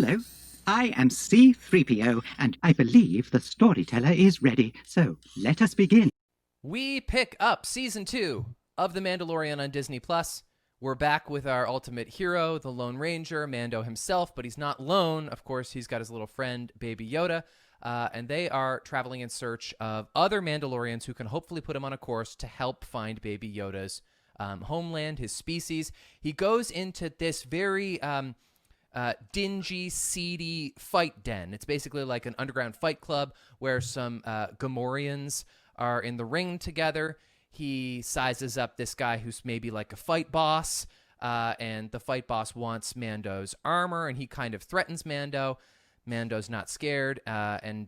Hello, I am C3PO, and I believe the storyteller is ready, so let us begin. We pick up season 2 of The Mandalorian on Disney Plus. We're back with our ultimate hero, the Lone Ranger, Mando himself, but he's not lone. Of course, he's got his little friend, Baby Yoda, and they are traveling in search of other Mandalorians who can hopefully put him on a course to help find Baby Yoda's homeland, his species. He goes into this very dingy, seedy fight den. It's basically like an underground fight club where some Gamorreans are in the ring together. He sizes up this guy who's maybe like a fight boss, and the fight boss wants Mando's armor, and he kind of threatens Mando. Mando's not scared, and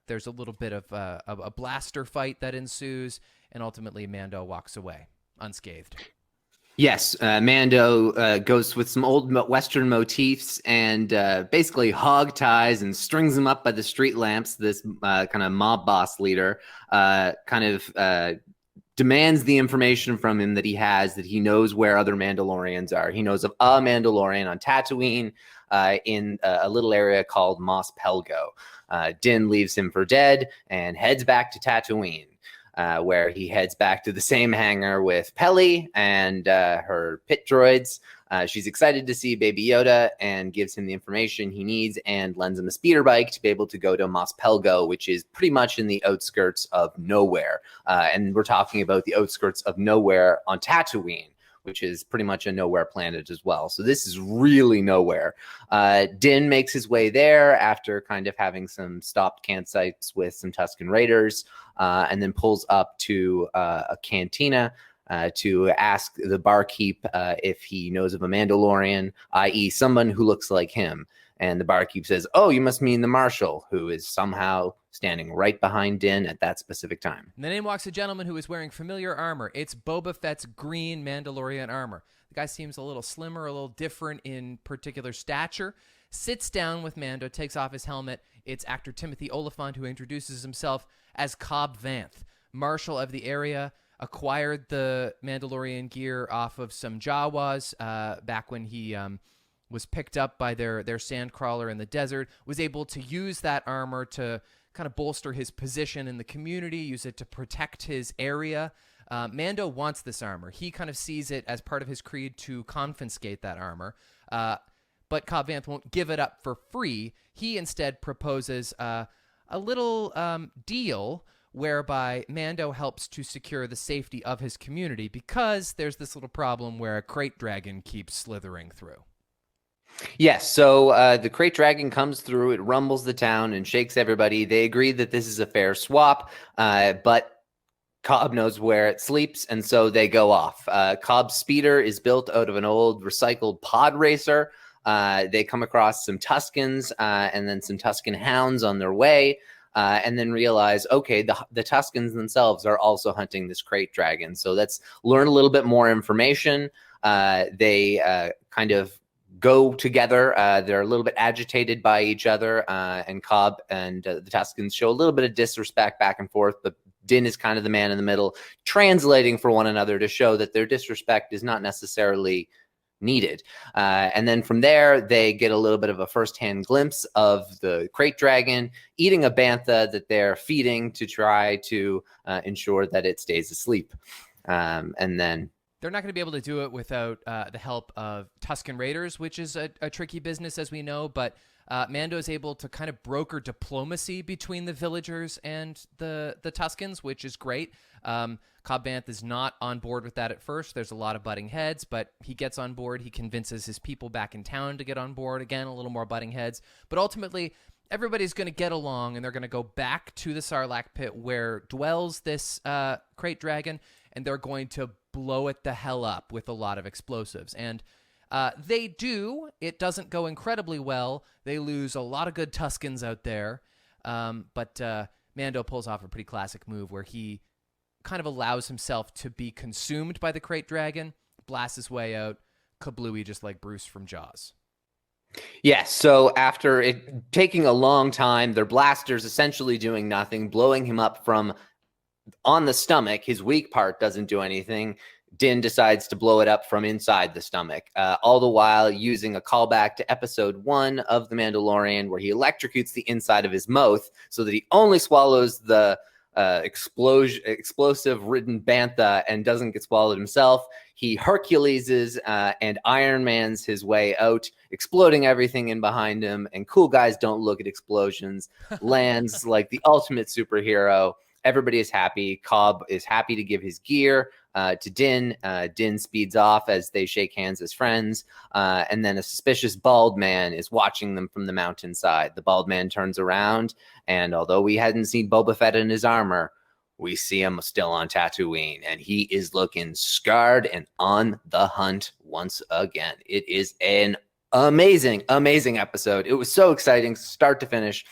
there's a little bit of a blaster fight that ensues, and ultimately Mando walks away unscathed. Yes, Mando goes with some old Western motifs and basically hog ties and strings them up by the street lamps. This kind of mob boss leader demands the information from him that he knows where other Mandalorians are. He knows of a Mandalorian on Tatooine in a little area called Mos Pelgo. Din leaves him for dead and heads back to Tatooine. Where he heads back to the same hangar with Peli and her pit droids. She's excited to see Baby Yoda and gives him the information he needs and lends him a speeder bike to be able to go to Mos Pelgo, which is pretty much in the outskirts of nowhere. And we're talking about the outskirts of nowhere on Tatooine, which is pretty much a nowhere planet as well. So this is really nowhere. Din makes his way there after kind of having some stopped campsites with some Tusken Raiders, and then pulls up to a cantina to ask the barkeep if he knows of a Mandalorian, i.e. someone who looks like him. And the barkeep says, "Oh, you must mean the Marshal, who is somehow standing right behind Din at that specific time." And then in walks a gentleman who is wearing familiar armor. It's Boba Fett's green Mandalorian armor. The guy seems a little slimmer, a little different in particular stature. Sits down with Mando, takes off his helmet. It's actor Timothy Olyphant who introduces himself as Cobb Vanth, Marshal of the area, acquired the Mandalorian gear off of some Jawas back when he was picked up by their sandcrawler in the desert, was able to use that armor to kind of bolster his position in the community, use it to protect his area. Mando wants this armor. He kind of sees it as part of his creed to confiscate that armor. But Cobb Vanth won't give it up for free. He instead proposes a little deal whereby Mando helps to secure the safety of his community because there's this little problem where a crate dragon keeps slithering through. Yes, so the crate dragon comes through, it rumbles the town and shakes everybody. They agree that this is a fair swap, but Cobb knows where it sleeps, and so they go off. Cobb's speeder is built out of an old recycled pod racer. They come across some Tuskens and then some Tusken hounds on their way, and then realize, okay, the Tuskens themselves are also hunting this crate dragon. So let's learn a little bit more information. They kind of go together. They're a little bit agitated by each other, and Cobb and the Tuskens show a little bit of disrespect back and forth, but Din is kind of the man in the middle, translating for one another to show that their disrespect is not necessarily needed. And then from there, they get a little bit of a firsthand glimpse of the crate dragon eating a bantha that they're feeding to try to ensure that it stays asleep. And then they're not going to be able to do it without the help of Tusken Raiders, which is a tricky business, as we know. But Mando is able to kind of broker diplomacy between the villagers and the Tuskens, which is great. Cobb Vanth is not on board with that at first. There's a lot of butting heads, but he gets on board. He convinces his people back in town to get on board. Again, a little more butting heads. But ultimately, everybody's going to get along, and they're going to go back to the Sarlacc pit where dwells this crate dragon, and they're going to blow it the hell up with a lot of explosives. And they do. It doesn't go incredibly well. They lose a lot of good Tuskens out there. But Mando pulls off a pretty classic move where he kind of allows himself to be consumed by the crate dragon, blasts his way out, kablooey, just like Bruce from Jaws. Yes, so after it taking a long time, their blasters essentially doing nothing, blowing him up from on the stomach. His weak part doesn't do anything. Din decides to blow it up from inside the stomach, all the while using a callback to episode 1 of The Mandalorian, where he electrocutes the inside of his mouth so that he only swallows the explosive-ridden bantha and doesn't get swallowed himself. He Herculeses and Iron Man's his way out, exploding everything in behind him. And cool guys don't look at explosions. Lands like the ultimate superhero. Everybody is happy. Cobb is happy to give his gear to Din. Din speeds off as they shake hands as friends. And then a suspicious bald man is watching them from the mountainside. The bald man turns around, and although we hadn't seen Boba Fett in his armor, we see him still on Tatooine, and he is looking scarred and on the hunt once again. It is an amazing, amazing episode. It was so exciting, start to finish.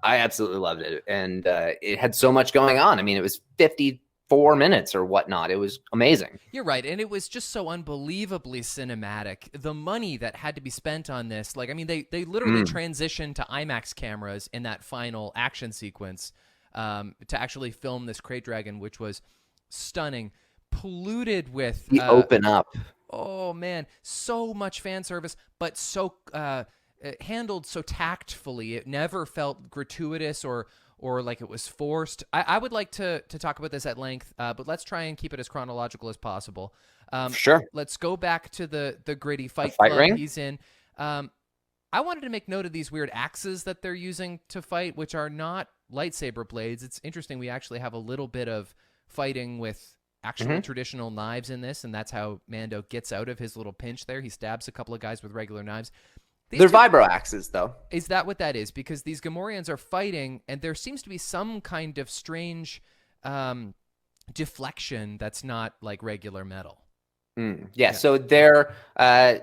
I absolutely loved it. And it had so much going on. I mean, it was 54 minutes or whatnot. It was amazing. You're right. And it was just so unbelievably cinematic. The money that had to be spent on this, like, I mean, they literally transitioned to IMAX cameras in that final action sequence to actually film this crate dragon, which was stunning, polluted with... The open up. Oh, man. So much fan service, but so... handled so tactfully. It never felt gratuitous or like it was forced. I would like to talk about this at length, but let's try and keep it as chronological as possible. Sure. Let's go back to the gritty fight fight club ring? he's in. I wanted to make note of these weird axes that they're using to fight, which are not lightsaber blades. It's interesting. We actually have a little bit of fighting with actual traditional knives in this, and that's how Mando gets out of his little pinch there. He stabs a couple of guys with regular knives. They're vibro axes, though. Is that what that is? Because these Gamorreans are fighting, and there seems to be some kind of strange deflection that's not like regular metal. Yeah, so they're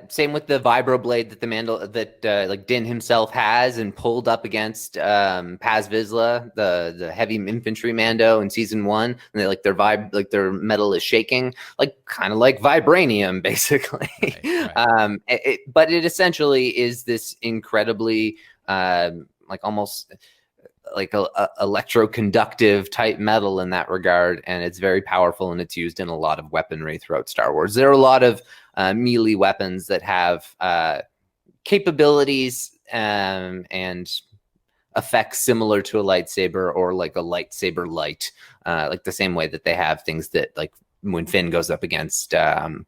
same with the vibro blade that like Din himself has and pulled up against Paz Vizsla, the heavy infantry Mando in season 1, and they like their metal is shaking, like kind of like vibranium, basically. Right. But it essentially is this incredibly like almost like a electroconductive type metal in that regard, and it's very powerful, and it's used in a lot of weaponry throughout Star Wars. There are a lot of melee weapons that have capabilities and effects similar to a lightsaber, or like a lightsaber light, like the same way that they have things that, like when Finn goes up against the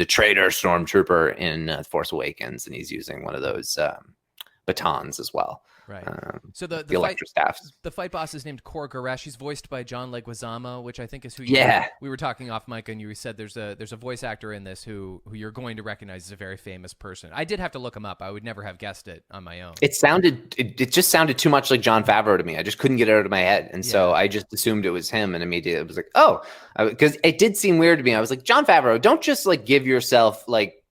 traitor stormtrooper in Force Awakens, and he's using one of those batons as well. Right. So the Electro staffs. The fight boss is named Kor Goresh. He's voiced by John Leguizamo, which I think is who we were talking off mic, and you said there's a voice actor in this who you're going to recognize as a very famous person. I did have to look him up. I would never have guessed it on my own. It just sounded too much like Jon Favreau to me. I just couldn't get it out of my head, and so I just assumed it was him, and immediately it was like, oh, because it did seem weird to me. I was like, Jon Favreau, don't just like give yourself like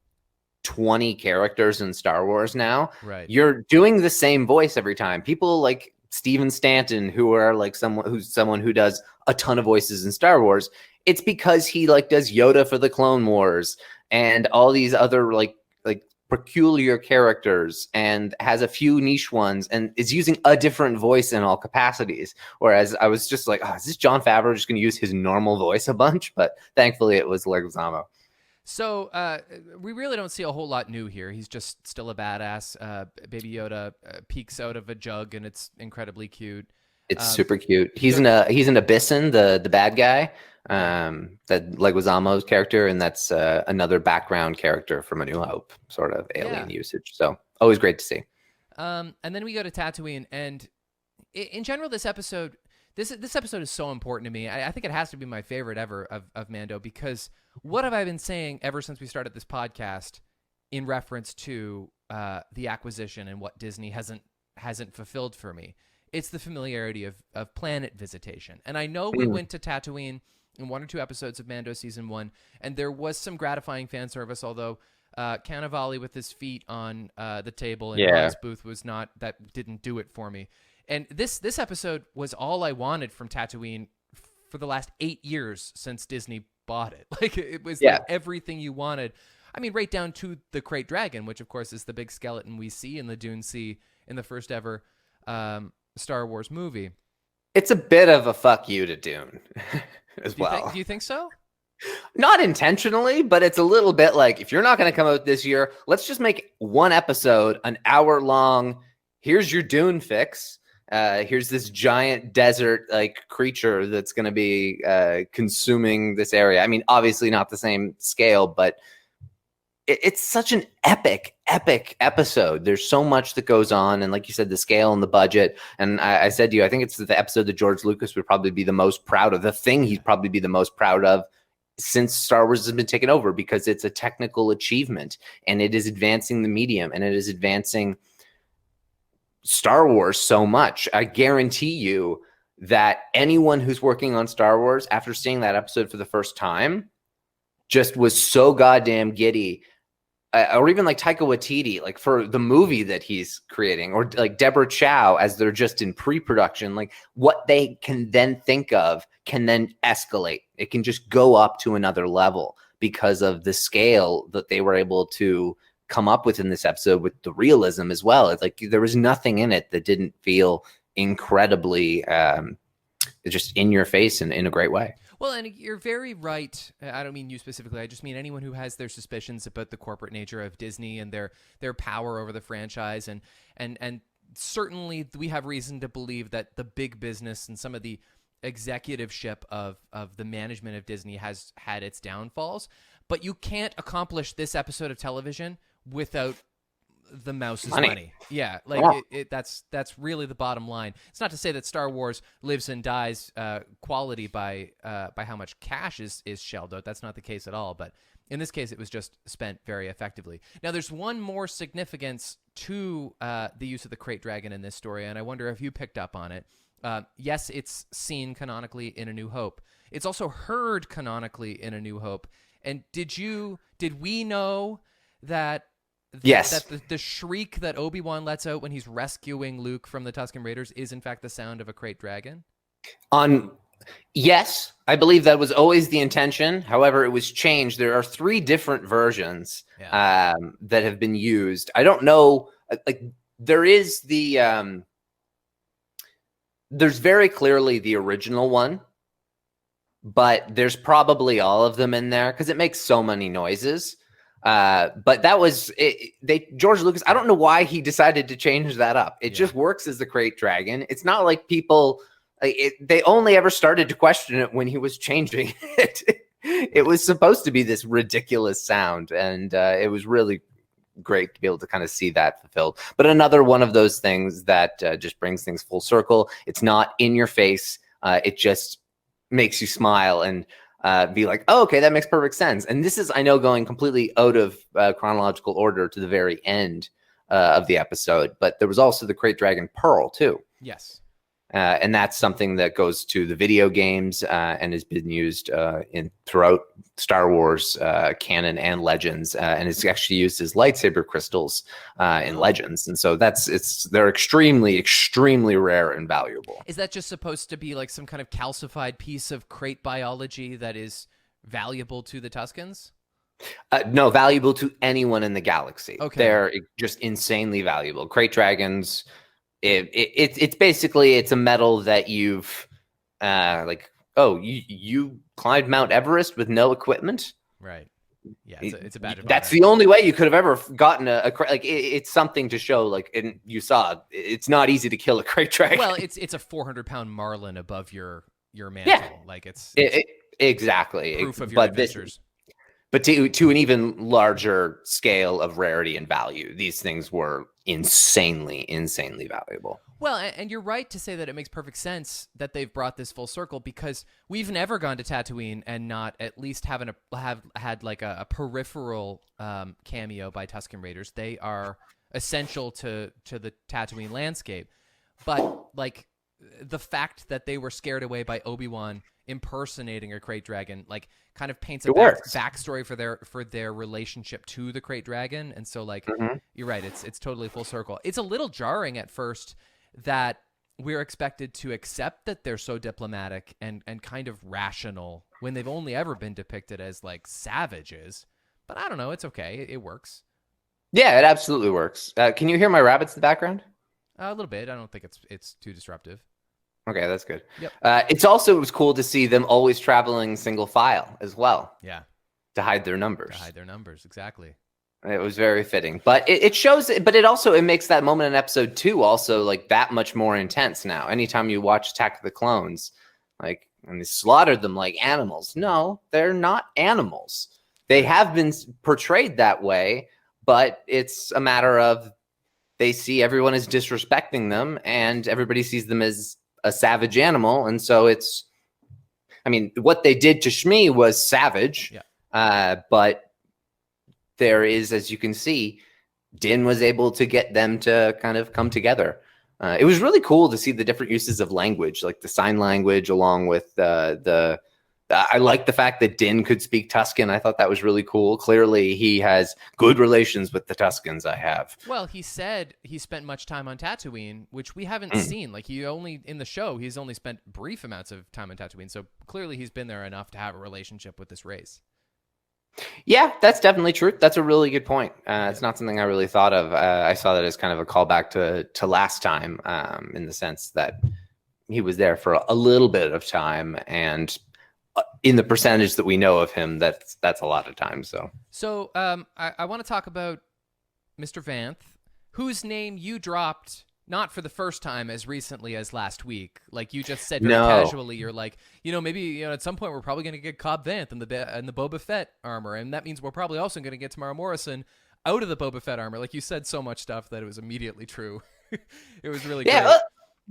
20 characters in Star Wars now. Right. You're doing the same voice every time. People like Steven Stanton, who are like someone who does a ton of voices in Star Wars, it's because he like does Yoda for the Clone Wars and all these other like peculiar characters, and has a few niche ones, and is using a different voice in all capacities. Whereas I was just like, oh, is this Jon Favreau just going to use his normal voice a bunch? But thankfully it was Leguizamo. So we really don't see a whole lot new here. He's just still a badass. Baby Yoda peeks out of a jug, and it's incredibly cute. It's super cute. He's an Abyssin, the bad guy, that Leguizamo's character, and that's another background character from A New Hope, sort of alien usage. So always great to see. And then we go to Tatooine, and in general, this episode is so important to me. I think it has to be my favorite ever of Mando, because what have I been saying ever since we started this podcast in reference to the acquisition and what Disney hasn't fulfilled for me? It's the familiarity of planet visitation. And I know we went to Tatooine in 1 or 2 episodes of Mando season 1, and there was some gratifying fan service, although Cannavale with his feet on the table in Ron's booth didn't do it for me. And this episode was all I wanted from Tatooine for the last 8 years since Disney bought it. Like, it was like everything you wanted. I mean, right down to the Krayt Dragon, which of course is the big skeleton we see in the Dune Sea in the first ever Star Wars movie. It's a bit of a fuck you to Dune as well. Do you think so? Not intentionally, but it's a little bit like, if you're not going to come out this year, let's just make one episode an hour long. Here's your Dune fix. Here's this giant desert like creature that's going to be consuming this area. I mean, obviously not the same scale, but it's such an epic episode. There's so much that goes on. And like you said, the scale and the budget. And I said to you, I think it's the episode that George Lucas would probably be the most proud of, the thing he'd probably be the most proud of since Star Wars has been taken over, because it's a technical achievement and it is advancing the medium and it is advancing Star Wars so much. I guarantee you that anyone who's working on Star Wars after seeing that episode for the first time just was so goddamn giddy. Or even like Taika Waititi, like for the movie that he's creating, or like Deborah Chow as they're just in pre-production, like what they can then think of can then escalate. It can just go up to another level because of the scale that they were able to come up with in this episode, with the realism as well. It's like there was nothing in it that didn't feel incredibly just in your face and in a great way. Well, and you're very right. I don't mean you specifically. I just mean anyone who has their suspicions about the corporate nature of Disney and their power over the franchise. And certainly we have reason to believe that the big business and some of the executiveship of the management of Disney has had its downfalls. But you can't accomplish this episode of television without the mouse's money. Yeah, like that's really the bottom line. It's not to say that Star Wars lives and dies quality by how much cash is shelled out. That's not the case at all. But in this case, it was just spent very effectively. Now, there's one more significance to the use of the Krayt Dragon in this story, and I wonder if you picked up on it. Yes, it's seen canonically in A New Hope. It's also heard canonically in A New Hope. And did we know that? Yes. That the shriek that Obi-Wan lets out when he's rescuing Luke from the Tusken Raiders is in fact the sound of a Krayt Dragon? Yes, I believe that was always the intention. However, it was changed. There are 3 different versions that have been used. I don't know. Like there is there's very clearly the original one, but there's probably all of them in there because it makes so many noises. But that was it. George Lucas, I don't know why he decided to change that up. It just works as the Krayt Dragon. It's not like people, they only ever started to question it when he was changing it. It was supposed to be this ridiculous sound, and it was really great to be able to kind of see that fulfilled. But another one of those things that just brings things full circle. It's not in your face. It just makes you smile and be like, oh, okay, that makes perfect sense. And this is, I know, going completely out of chronological order to the very end of the episode, but there was also the Krayt Dragon Pearl too. Yes. And that's something that goes to the video games and has been used throughout Star Wars canon and Legends, and it's actually used as lightsaber crystals in Legends. And so they're extremely, extremely rare and valuable. Is that just supposed to be like some kind of calcified piece of Krayt biology that is valuable to the Tuskens? No, valuable to anyone in the galaxy. Okay. They're just insanely valuable. Krayt Dragons. It's basically, it's a metal that you've you climbed Mount Everest with no equipment, right? Yeah, it's a badge of that's honor. the only way you could have ever gotten it's something to show. Like, and you saw it's not easy to kill a Krayt Dragon. Well, it's a 400-pound marlin above your mantle. Yeah. Like it's exactly proof of your adventures. But to an even larger scale of rarity and value, these things were insanely valuable. Well, and you're right to say that it makes perfect sense that they've brought this full circle, because we've never gone to Tatooine and not at least have had like a peripheral cameo by Tusken Raiders. They are essential to the Tatooine landscape. But like the fact that they were scared away by Obi-Wan impersonating a Krayt Dragon, like, kind of paints a backstory for their relationship to the Krayt Dragon. And so, like, you're right, it's totally full circle. It's a little jarring at first that we're expected to accept that they're so diplomatic and kind of rational when they've only ever been depicted as like savages. But I don't know, it's okay. It works. Yeah, it absolutely works. Can you hear my rabbits in the background? A little bit. I don't think it's too disruptive. Okay, that's good. Yep. It was cool to see them always traveling single file as well. Yeah. To hide their numbers. Exactly. It was very fitting, but it shows. But it makes that moment in episode 2 also like that much more intense. Now, anytime you watch Attack of the Clones, like and they slaughtered them like animals. No, they're not animals. They have been portrayed that way, but it's a matter of they see everyone as disrespecting them, and everybody sees them as a savage animal, and so it's. I mean, what they did to Shmi was savage, but. There is, as you can see, Din was able to get them to kind of come together. It was really cool to see the different uses of language, like the sign language, along with I like the fact that Din could speak Tusken. I thought that was really cool. Clearly, he has good relations with the Tuskens. I have. Well, he said he spent much time on Tatooine, which we haven't seen. Like in the show, he's only spent brief amounts of time on Tatooine. So clearly, he's been there enough to have a relationship with this race. Yeah, that's definitely true. That's a really good point. It's not something I really thought of. I saw that as kind of a callback to last time, in the sense that he was there for a little bit of time, and in the percentage that we know of him, that's a lot of time. So I want to talk about Mr. Vanth, whose name you dropped not for the first time as recently as last week. Like you just said very casually, you're like, maybe at some point we're probably going to get Cobb Vanth in the Boba Fett armor, and that means we're probably also going to get Tamara Morrison out of the Boba Fett armor. Like you said so much stuff that it was immediately true. It was really great.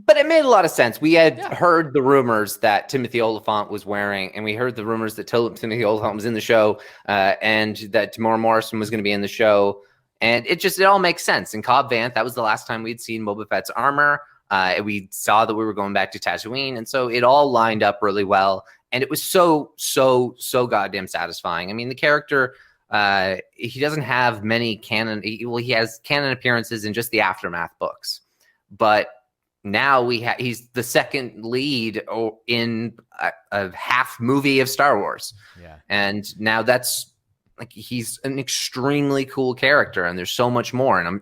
But it made a lot of sense. We had heard the rumors that Timothy Olyphant was wearing, and we heard the rumors that Timothy Olyphant was in the show, and that Tamara Morrison was going to be in the show. And it all makes sense. And Cobb Vanth, that was the last time we'd seen Boba Fett's armor. We saw that we were going back to Tatooine. And so it all lined up really well. And it was so goddamn satisfying. I mean, the character, he doesn't have many canon. He has canon appearances in just the Aftermath books. But now he's the second lead in a half movie of Star Wars. Yeah. And now that's, like, he's an extremely cool character, and there's so much more. And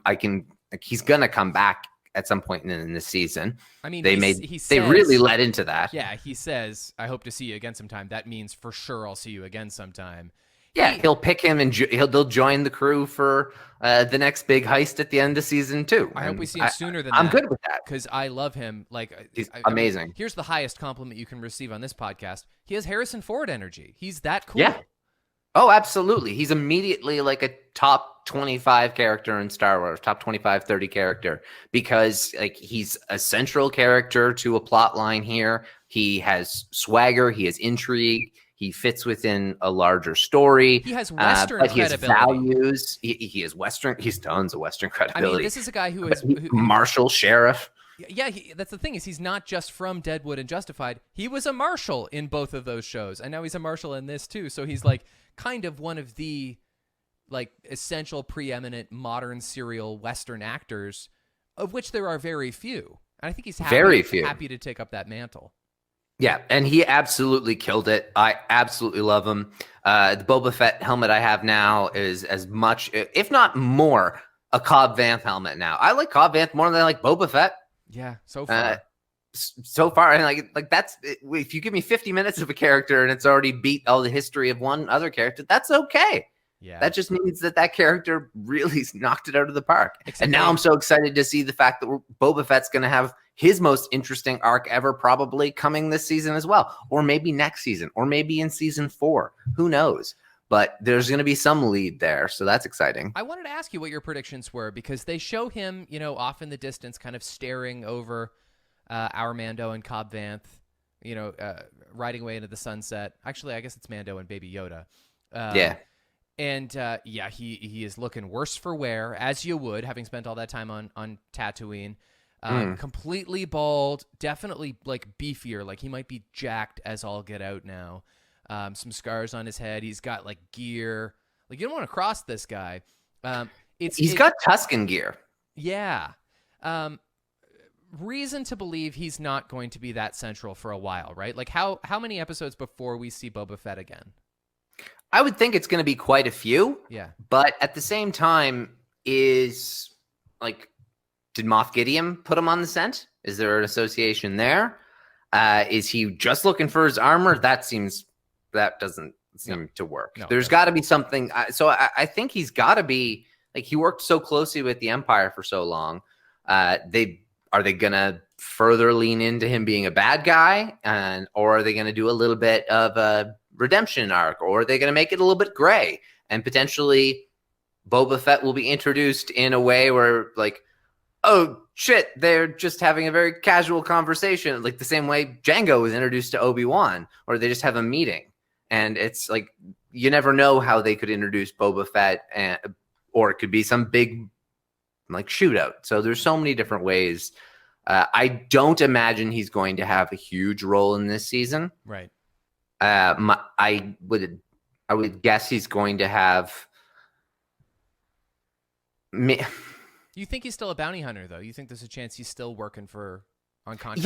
he's gonna come back at some point in this season. I mean, they really led into that. Yeah, he says, "I hope to see you again sometime." That means for sure I'll see you again sometime. Yeah, he'll pick him and they'll join the crew for the next big heist at the end of season 2. I hope we see him sooner than that. I'm good with that because I love him. Like, he's amazing. I mean, here's the highest compliment you can receive on this podcast: he has Harrison Ford energy. He's that cool. Yeah. Oh, absolutely. He's immediately like a top 25 character in Star Wars, top 25, 30 character, because like he's a central character to a plot line here. He has swagger. He has intrigue. He fits within a larger story. He has Western but credibility. He has values. He has Western. He's tons of Western credibility. I mean, this is a guy who is marshal, sheriff. Yeah, that's the thing, is he's not just from Deadwood and Justified. He was a marshal in both of those shows, and now he's a marshal in this too. So he's like kind of one of the like essential preeminent modern serial Western actors, of which there are very few. And I think he's happy to take up that mantle. Yeah, and he absolutely killed it. I absolutely love him. The Boba Fett helmet I have now is as much, if not more, a Cobb Vanth helmet now. I like Cobb Vanth more than I like Boba Fett. Yeah, so far. And like that's, if you give me 50 minutes of a character and it's already beat all the history of one other character, that's okay. Yeah, that just means that character really knocked it out of the park. And now I'm so excited to see the fact that Boba Fett's going to have his most interesting arc ever, probably coming this season as well, or maybe next season, or maybe in season 4. Who knows? But there's going to be some lead there, so that's exciting. I wanted to ask you what your predictions were, because they show him, off in the distance, kind of staring over our Mando and Cobb Vanth, riding away into the sunset. Actually, I guess it's Mando and Baby Yoda. Yeah. And he is looking worse for wear, as you would, having spent all that time on Tatooine. Completely bald, definitely like beefier, like he might be jacked as all get out now. Some scars on his head. He's got like gear. Like, you don't want to cross this guy. He's got Tusken gear. Yeah. Reason to believe he's not going to be that central for a while, right? Like how many episodes before we see Boba Fett again? I would think it's going to be quite a few. Yeah. But at the same time, did Moff Gideon put him on the scent? Is there an association there? Is he just looking for his armor? That doesn't seem to work. No, There's got to be something. So I think he's got to be like, he worked so closely with the Empire for so long. Are they gonna further lean into him being a bad guy, or are they gonna do a little bit of a redemption arc, or are they gonna make it a little bit gray and potentially Boba Fett will be introduced in a way where like, oh shit, they're just having a very casual conversation, like the same way Jango was introduced to Obi-Wan, or they just have a meeting. And it's like, you never know how they could introduce Boba Fett, or it could be some big like shootout. So there's so many different ways. I don't imagine he's going to have a huge role in this season. Right. I would guess he's going to have. You think he's still a bounty hunter, though? You think there's a chance he's still working on contracts?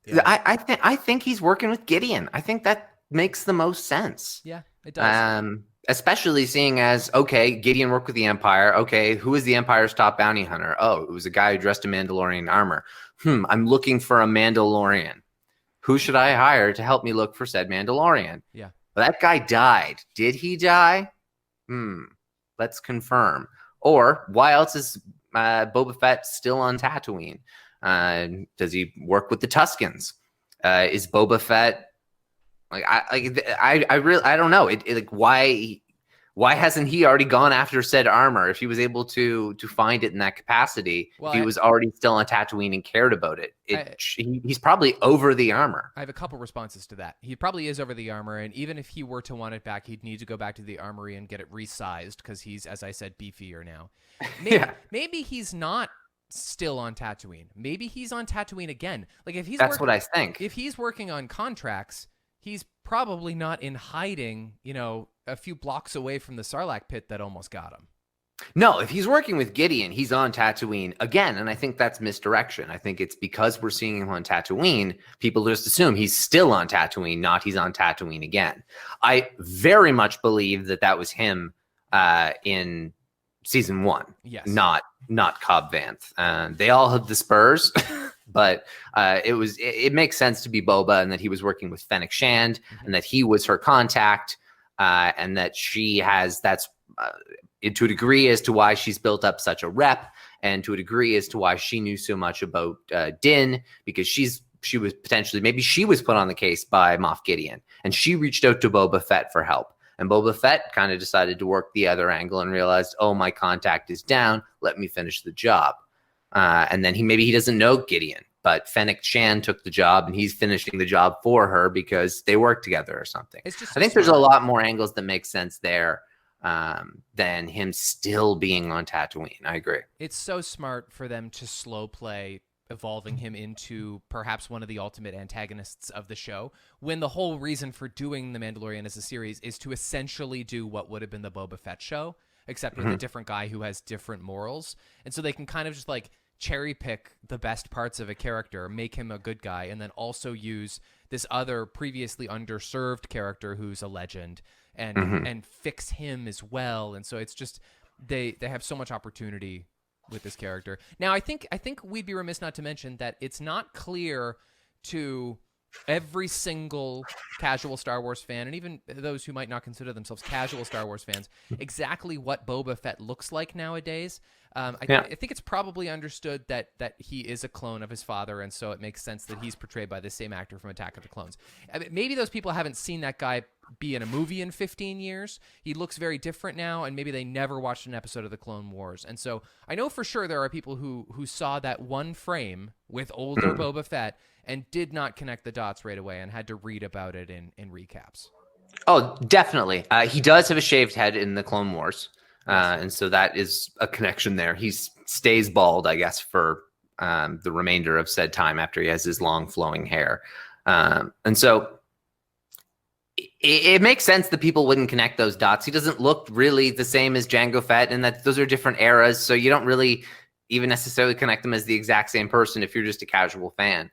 Yeah. I think he's working with Gideon. I think that makes the most sense. Yeah, it does. Especially seeing as, okay, Gideon worked with the Empire. Okay, who is the Empire's top bounty hunter? Oh, it was a guy who dressed in Mandalorian armor. I'm looking for a Mandalorian. Who should I hire to help me look for said Mandalorian? Yeah. Well, that guy died. Did he die? Let's confirm. Or why else is Boba Fett still on Tatooine? Does he work with the Tuskens? Is Boba Fett I don't know. Like, why hasn't he already gone after said armor if he was able to find it in that capacity? Well, if he was already still on Tatooine and cared about it, he's probably over the armor. I have a couple responses to that. He probably is over the armor, and even if he were to want it back, he'd need to go back to the armory and get it resized because he's, as I said, beefier now. Maybe he's not still on Tatooine. Maybe he's on Tatooine again. Like That's what I think. If he's working on contracts, he's probably not in hiding, a few blocks away from the Sarlacc pit that almost got him. No, if he's working with Gideon, he's on Tatooine again, and I think that's misdirection. I think it's because we're seeing him on Tatooine, people just assume he's still on Tatooine, not he's on Tatooine again. I very much believe that was him in season 1. Yes. Not Cobb Vanth. They all have the spurs. But it makes sense to be Boba, and that he was working with Fennec Shand, and that he was her contact, and that she has to a degree as to why she's built up such a rep, and to a degree as to why she knew so much about Din, because she was potentially, maybe she was put on the case by Moff Gideon, and she reached out to Boba Fett for help. And Boba Fett kind of decided to work the other angle and realized, oh, my contact is down. Let me finish the job. And then he doesn't know Gideon, but Fennec Shand took the job, and he's finishing the job for her because they work together or something. I think there's a lot more angles that make sense there than him still being on Tatooine. I agree. It's so smart for them to slow play evolving him into perhaps one of the ultimate antagonists of the show, when the whole reason for doing The Mandalorian as a series is to essentially do what would have been the Boba Fett show, except with a different guy who has different morals. And so they can kind of just like cherry pick the best parts of a character, make him a good guy, and then also use this other previously underserved character who's a legend and fix him as well. And so it's just they have so much opportunity with this character. Now, I think we'd be remiss not to mention that it's not clear to every single casual Star Wars fan, and even those who might not consider themselves casual Star Wars fans, exactly what Boba Fett looks like nowadays. I think it's probably understood that he is a clone of his father, and so it makes sense that he's portrayed by the same actor from Attack of the Clones. I mean, maybe those people haven't seen that guy be in a movie in 15 years. He looks very different now, and maybe they never watched an episode of the Clone Wars. And so I know for sure there are people who saw that one frame with older Boba Fett and did not connect the dots right away and had to read about it in recaps. Oh, definitely. He does have a shaved head in the Clone Wars. And so that is a connection there. He stays bald, I guess, for the remainder of said time after he has his long flowing hair. And so it makes sense that people wouldn't connect those dots. He doesn't look really the same as Jango Fett, and that those are different eras. So you don't really even necessarily connect them as the exact same person if you're just a casual fan.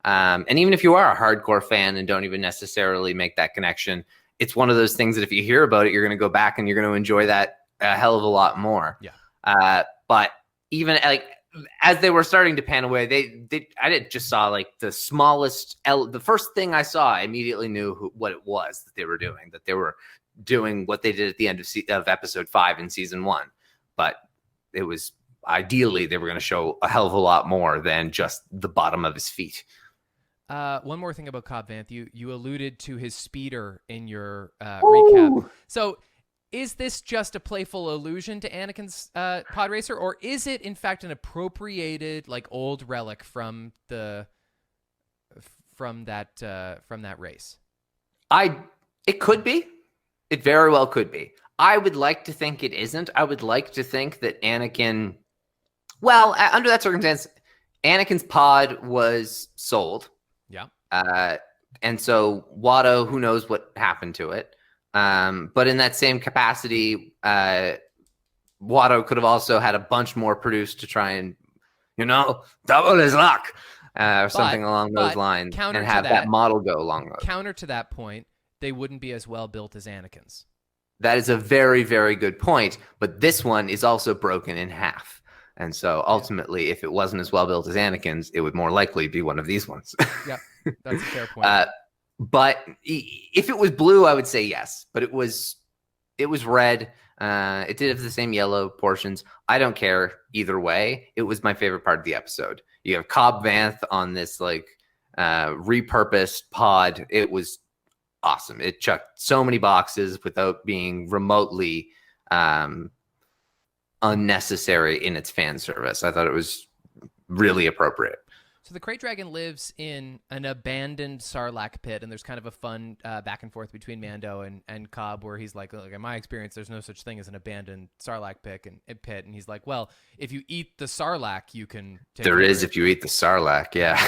And even if you are a hardcore fan and don't even necessarily make that connection, it's one of those things that if you hear about it, you're going to go back and you're going to enjoy that a hell of a lot more. Yeah. But even like as they were starting to pan away, just saw like the smallest, the first thing I saw, I immediately knew what it was that they were doing, what they did at the end of episode 5 in season 1. But it was ideally they were going to show a hell of a lot more than just the bottom of his feet. One more thing about Cobb Vanth, you alluded to his speeder in your recap. So is this just a playful allusion to Anakin's pod racer, or is it in fact an appropriated like old relic from that race? It could be. It very well could be. I would like to think it isn't. I would like to think that Anakin, well, under that circumstance, Anakin's pod was sold. Yeah. And so Watto, who knows what happened to it. But in that same capacity, Watto could have also had a bunch more produced to try and, double his luck, or something along those lines, and have that model go along those. Counter to that point, they wouldn't be as well built as Anakin's. That is a very, very good point. But this one is also broken in half. And so ultimately, if it wasn't as well built as Anakin's, it would more likely be one of these ones. Yeah, that's a fair point. But if it was blue, I would say yes. But it was red. It did have the same yellow portions. I don't care either way. It was my favorite part of the episode. You have Cobb Vanth on this like repurposed pod. It was awesome. It checked so many boxes without being remotely unnecessary in its fan service. I thought it was really appropriate. So the Krayt Dragon lives in an abandoned Sarlacc pit, and there's kind of a fun back and forth between Mando and Cobb, where he's like, look, in my experience, there's no such thing as an abandoned Sarlacc pit, and he's like, well, if you eat the Sarlacc, you can take There is if you eat the Sarlacc, yeah.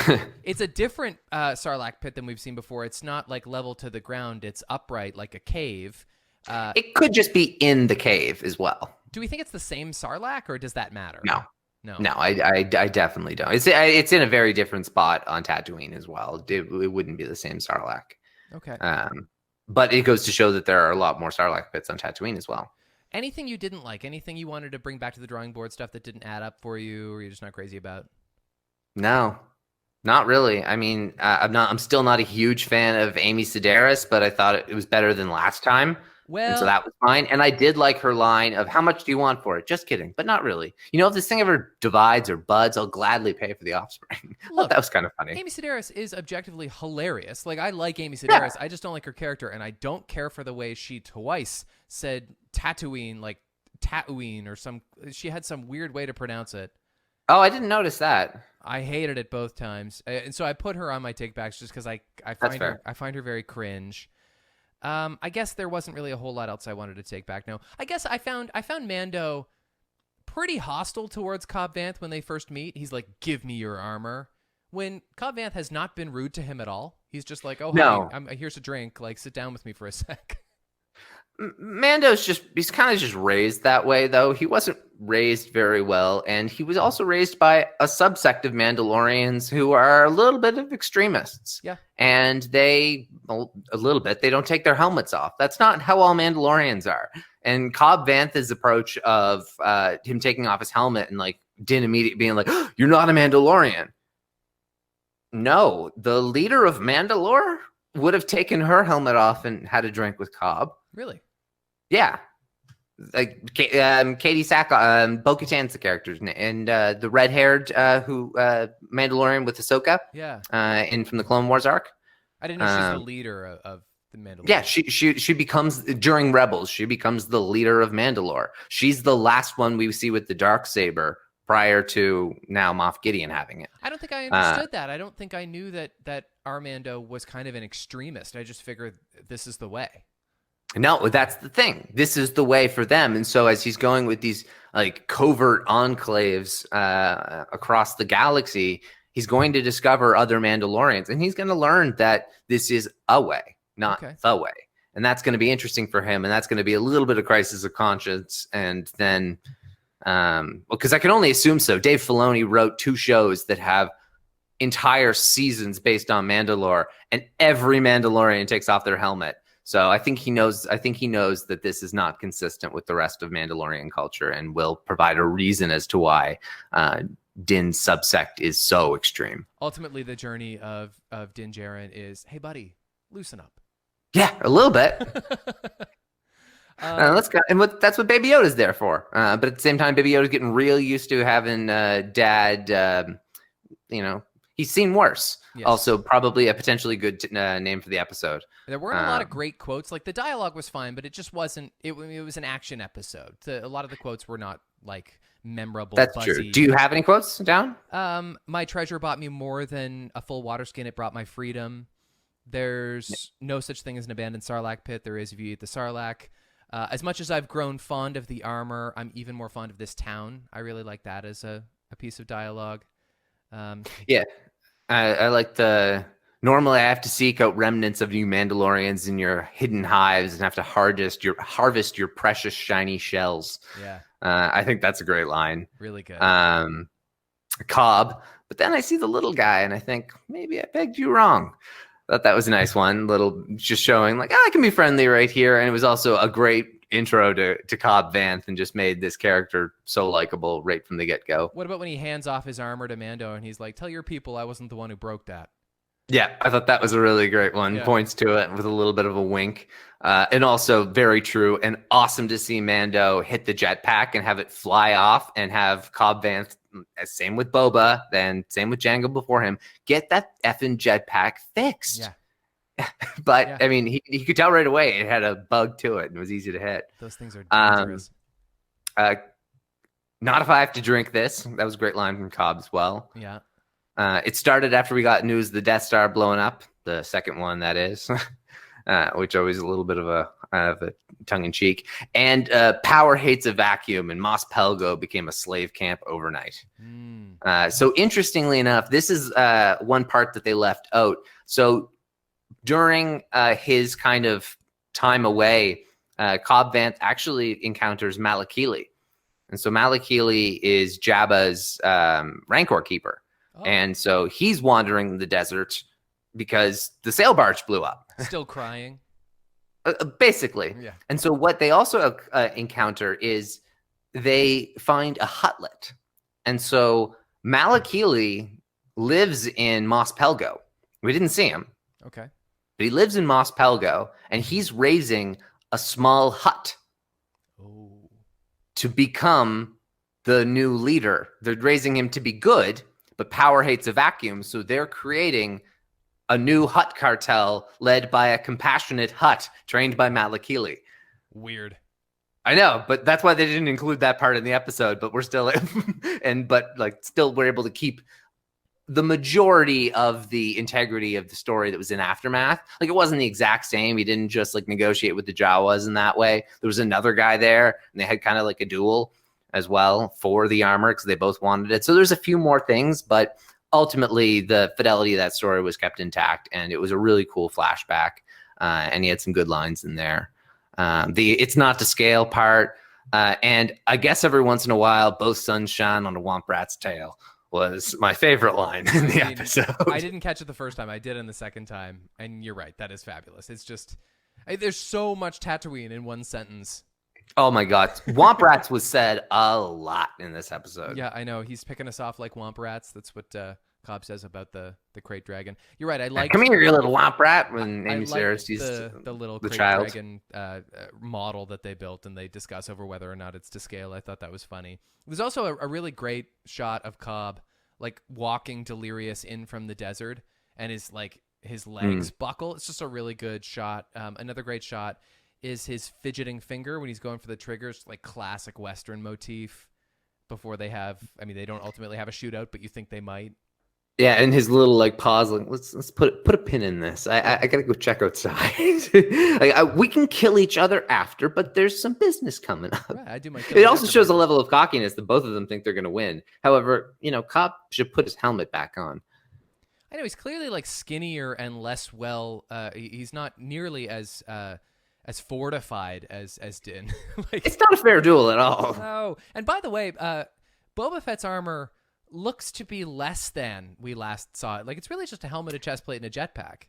It's a different Sarlacc pit than we've seen before. It's not like level to the ground. It's upright like a cave. It could just be in the cave as well. Do we think it's the same Sarlacc, or does that matter? No, I definitely don't. It's in a very different spot on Tatooine as well. It wouldn't be the same Sarlacc. Okay. But it goes to show that there are a lot more Sarlacc pits on Tatooine as well. Anything you didn't like? Anything you wanted to bring back to the drawing board? Stuff that didn't add up for you, or you're just not crazy about? No, not really. I mean, I'm still not a huge fan of Amy Sedaris, but I thought it was better than last time. Well, and so that was fine. And I did like her line of, how much do you want for it? Just kidding, but not really. If this thing ever divides or buds, I'll gladly pay for the offspring. Look, that was kind of funny. Amy Sedaris is objectively hilarious. Like, I like Amy Sedaris. Yeah. I just don't like her character, and I don't care for the way she twice said Tatooine, like Tatooine or she had some weird way to pronounce it. Oh, I didn't notice that. I hated it both times. And so I put her on my takebacks just because I find her very cringe. I guess there wasn't really a whole lot else I wanted to take back. No, I guess I found Mando pretty hostile towards Cobb Vanth when they first meet. He's like, "Give me your armor." When Cobb Vanth has not been rude to him at all. He's just like, "Oh, no. Honey, here's a drink. Like, sit down with me for a sec." He's kind of just raised that way, though. He wasn't raised very well, and he was also raised by a subsect of Mandalorians who are a little bit of extremists. Yeah. And they don't take their helmets off. That's not how all Mandalorians are. And Cobb Vanth's approach of him taking off his helmet and like Din immediately being like, oh, "You're not a Mandalorian." No, the leader of Mandalore would have taken her helmet off and had a drink with Cobb. Really? Yeah. Like Katie Sack, Bo-Katan's the character, and the red-haired Mandalorian with Ahsoka. Yeah. From the Clone Wars arc. I didn't know she's the leader of the Mandalorian. Yeah, she becomes during Rebels. She becomes the leader of Mandalore. She's the last one we see with the Darksaber prior to now Moff Gideon having it. I don't think I understood that. I don't think I knew that our Mando was kind of an extremist. I just figured this is the way. No, that's the thing. This is the way for them. And so as he's going with these like covert enclaves across the galaxy, he's going to discover other Mandalorians, and he's going to learn that this is a way, not the way. And that's going to be interesting for him. And that's going to be a little bit of crisis of conscience. And then, because I can only assume so, Dave Filoni wrote 2 shows that have entire seasons based on Mandalore, and every Mandalorian takes off their helmet. So I think he knows that this is not consistent with the rest of Mandalorian culture, and will provide a reason as to why Din's subsect is so extreme. Ultimately, the journey of Din Djarin is, hey, buddy, loosen up. Yeah, a little bit. That's what Baby Yoda's there for. But at the same time, Baby Yoda's getting real used to having Dad. He's seen worse. Yes. Also, probably a potentially good name for the episode. There weren't a lot of great quotes. Like the dialogue was fine, but it just wasn't. It was an action episode. A lot of the quotes were not like memorable. That's buzzy. true. Do you have any quotes down? My treasure bought me more than a full water skin. It brought my freedom. There's no such thing as an abandoned Sarlacc pit. There is if you eat the Sarlacc. As much as I've grown fond of the armor, I'm even more fond of this town. I really like that as a piece of dialogue. Yeah, I like the. Normally, I have to seek out remnants of new Mandalorians in your hidden hives and have to harvest your precious shiny shells. Yeah, I think that's a great line. Really good. Cobb, but then I see the little guy and I think maybe I begged you wrong. Thought that was a nice one, little just showing like I can be friendly right here, and it was also a great intro to Cobb Vanth and just made this character so likable right from the get-go. What about when he hands off his armor to Mando and he's like, tell your people I wasn't the one who broke that? Yeah, I thought that was a really great one. Yeah. Points to it with a little bit of a wink. And also very true and awesome to see Mando hit the jetpack and have it fly off and have Cobb Vanth, same with Boba, then same with Jango before him, get that effing jetpack fixed. Yeah. But, yeah. I mean, he could tell right away it had a bug to it and it was easy to hit. Those things are dangerous. Not if I have to drink this. That was a great line from Cobb as well. Yeah. It started after we got news of the Death Star blowing up, the second one, that is, which always a little bit of a tongue-in-cheek. And power hates a vacuum, and Mos Pelgo became a slave camp overnight. So interestingly enough, this is one part that they left out. So during his kind of time away, Cobb Vanth actually encounters Malakili. And so Malakili is Jabba's Rancor keeper. Oh. And so he's wandering the desert because the sail barge blew up. Still crying. Basically. Yeah. And so what they also encounter is they find a hutlet. And so Malakili lives in Mos Pelgo. We didn't see him. Okay. But he lives in Mos Pelgo, and he's raising a small hut to become the new leader. They're raising him to be good, but power hates a vacuum, so they're creating a new Hutt cartel led by a compassionate Hutt trained by Malakili. Weird. I know, but that's why they didn't include that part in the episode, but we're still still we're able to keep the majority of the integrity of the story that was in Aftermath. Like, it wasn't the exact same. He didn't just like negotiate with the Jawas in that way. There was another guy there, and they had kind of like a duel as well for the armor because they both wanted it. So there's a few more things, but ultimately the fidelity of that story was kept intact, and it was a really cool flashback. And he had some good lines in there. The it's not to scale part, and I guess every once in a while, both suns shine on a womp rat's tail was my favorite line in the episode. I didn't catch it the first time. I did in the second time, and you're right. That is fabulous. It's just there's so much Tatooine in one sentence. Oh my God. Womp rats was said a lot in this episode. Yeah, I know. He's picking us off like womp rats. That's what Cobb says about the crate dragon. You're right. I like. Come here, you little womp rat. When Amy Sarah sees the little the crate child dragon model that they built, and they discuss over whether or not it's to scale. I thought that was funny. There's also a really great shot of Cobb like walking delirious in from the desert, and his legs buckle. It's just a really good shot. Another great shot is his fidgeting finger when he's going for the triggers, like classic Western motif. Before they don't ultimately have a shootout, but you think they might. Yeah, and his little like pause, like let's put a pin in this. I gotta go check outside. We can kill each other after, but there's some business coming up. Right, I do my. It also shows a level of cockiness that both of them think they're gonna win. However, Cobb should put his helmet back on. I know he's clearly like skinnier and less well. He's not nearly as fortified as Din. It's not a fair duel at all. No. And by the way, Boba Fett's armor looks to be less than we last saw it. Like, it's really just a helmet, a chest plate, and a jetpack.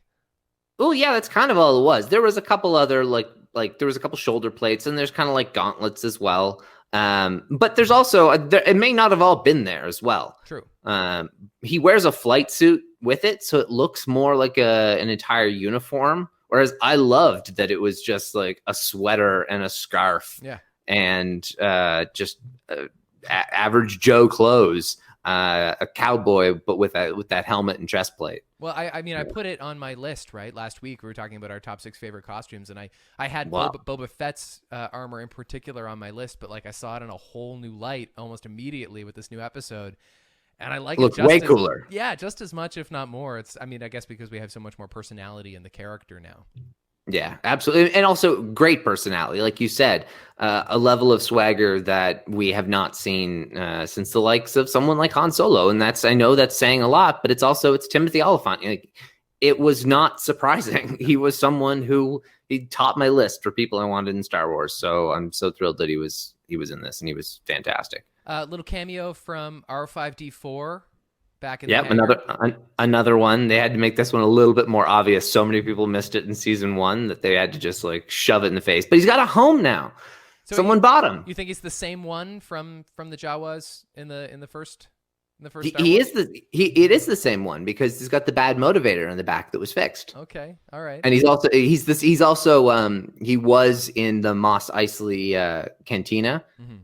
Oh yeah, that's kind of all it was. There was a couple other like there was a couple shoulder plates, and there's kind of like gauntlets as well. But there's also it may not have all been there as well. True. He wears a flight suit with it, so it looks more like an entire uniform. Whereas I loved that it was just like a sweater and a scarf, and just average Joe clothes, a cowboy, but with that helmet and chest plate. Well, I mean, I put it on my list, right? Last week we were talking about our top 6 favorite costumes, and I had Boba Fett's armor in particular on my list, but like I saw it in a whole new light almost immediately with this new episode, and I like it just way cooler. Yeah, just as much, if not more. I mean, I guess because we have so much more personality in the character now. Yeah, absolutely. And also great personality. Like you said, a level of swagger that we have not seen since the likes of someone like Han Solo. And I know that's saying a lot, but it's Timothy Olyphant. Like, it was not surprising. He was someone who he topped my list for people I wanted in Star Wars. So I'm so thrilled that he was in this, and he was fantastic. Little cameo from R5D4. Back in another one. They had to make this one a little bit more obvious. So many people missed it in season 1 that they had to just like shove it in the face. But he's got a home now. So someone bought him. You think he's the same one from the Jawas in the first? It is the same one because he's got the bad motivator in the back that was fixed. Okay, all right. And he was in the Mos Eisley Cantina. Mm-hmm.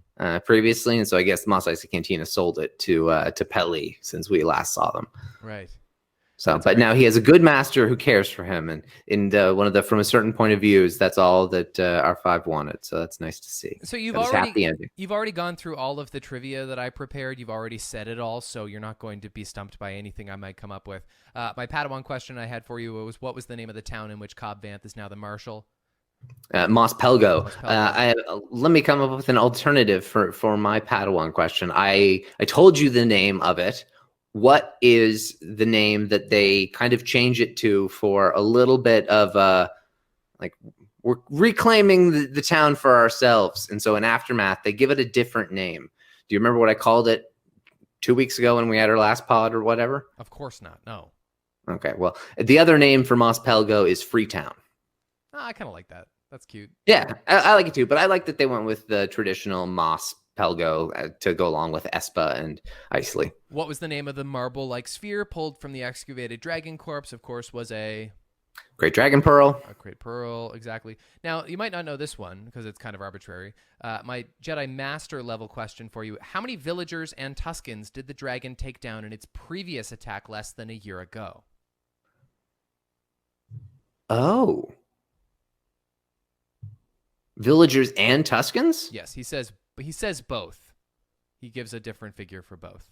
Previously, and so I guess Mos Eisley Cantina sold it to Pelly since we last saw them. Right. So, but now he has a good master who cares for him, and from a certain point of views, that's all that R5 wanted. So that's nice to see. So you've already gone through all of the trivia that I prepared. You've already said it all, so you're not going to be stumped by anything I might come up with. My Padawan question I had for you was, what was the name of the town in which Cobb Vanth is now the marshal? Mos Pelgo. Let me come up with an alternative for my Padawan question. I told you the name of it. What is the name that they kind of change it to for a little bit of like we're reclaiming the town for ourselves? And so in Aftermath, they give it a different name. Do you remember what I called it 2 weeks ago when we had our last pod or whatever? Of course not. No. Okay. Well, the other name for Mos Pelgo is Freetown. Oh, I kind of like that. That's cute. Yeah, I like it too. But I like that they went with the traditional Mos Pelgo to go along with Espa and Eisley. What was the name of the marble-like sphere pulled from the excavated dragon corpse? Of course, was a Great Dragon Pearl. A Great Pearl, exactly. Now, you might not know this one because it's kind of arbitrary. My Jedi Master level question for you. How many villagers and Tuskens did the dragon take down in its previous attack less than a year ago? Oh. Villagers and Tuskens? Yes, he says both. He gives a different figure for both.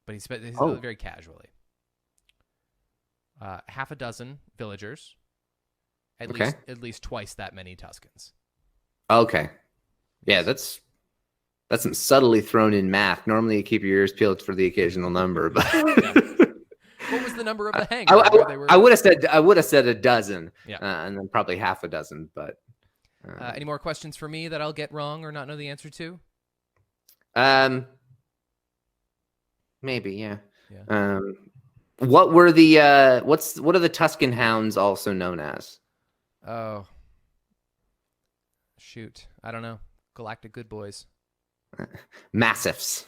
But he's very casually. Half a dozen villagers. At least twice that many Tuskens. Okay. Yeah, that's some subtly thrown in math. Normally you keep your ears peeled for the occasional number, but yeah. What was the number of the hangar? I would have said a dozen, and then probably half a dozen. But any more questions for me that I'll get wrong or not know the answer to? Maybe, yeah. What were the what are the Tusken Hounds also known as? Oh, shoot, I don't know. Galactic Good Boys. Massiffs.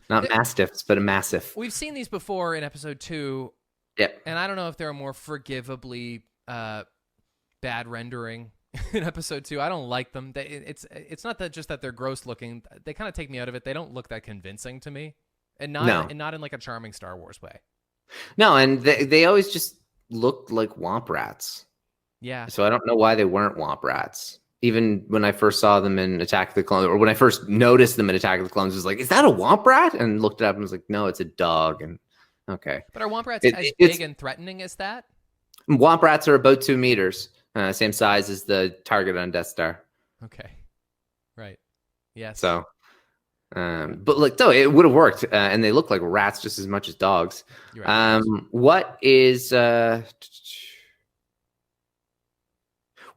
Not mastiffs, but a massiff. We've seen these before in episode 2. Yep. And I don't know if they're more forgivably bad rendering in episode 2. I don't like them. It's not that just that they're gross looking. They kind of take me out of it. They don't look that convincing to me, and not in like a charming Star Wars way. No, and they always just looked like womp rats. Yeah. So I don't know why they weren't womp rats. Even when I first saw them in Attack of the Clones, or when I first noticed them in Attack of the Clones, I was like, is that a womp rat? And looked it up and was like, no, it's a dog. And okay. But are womp rats as big and threatening as that? Womp rats are about 2 meters, same size as the target on Death Star. Okay. Right. Yes. So, but like, though, it would have worked. And they look like rats just as much as dogs. You're right. What is...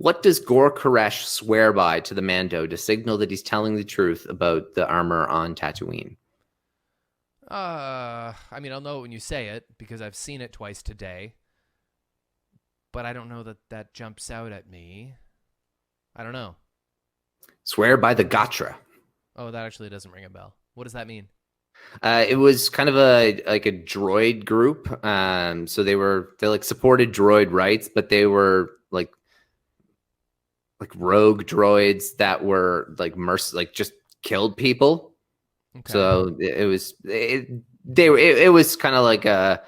What does Gor Koresh swear by to the Mando to signal that he's telling the truth about the armor on Tatooine? I mean, I'll know it when you say it because I've seen it twice today. But I don't know that jumps out at me. I don't know. Swear by the Gatra. Oh, that actually doesn't ring a bell. What does that mean? It was kind of a droid group. So they like supported droid rights, but they were like rogue droids that were like just killed people. Okay. So it was kind of like a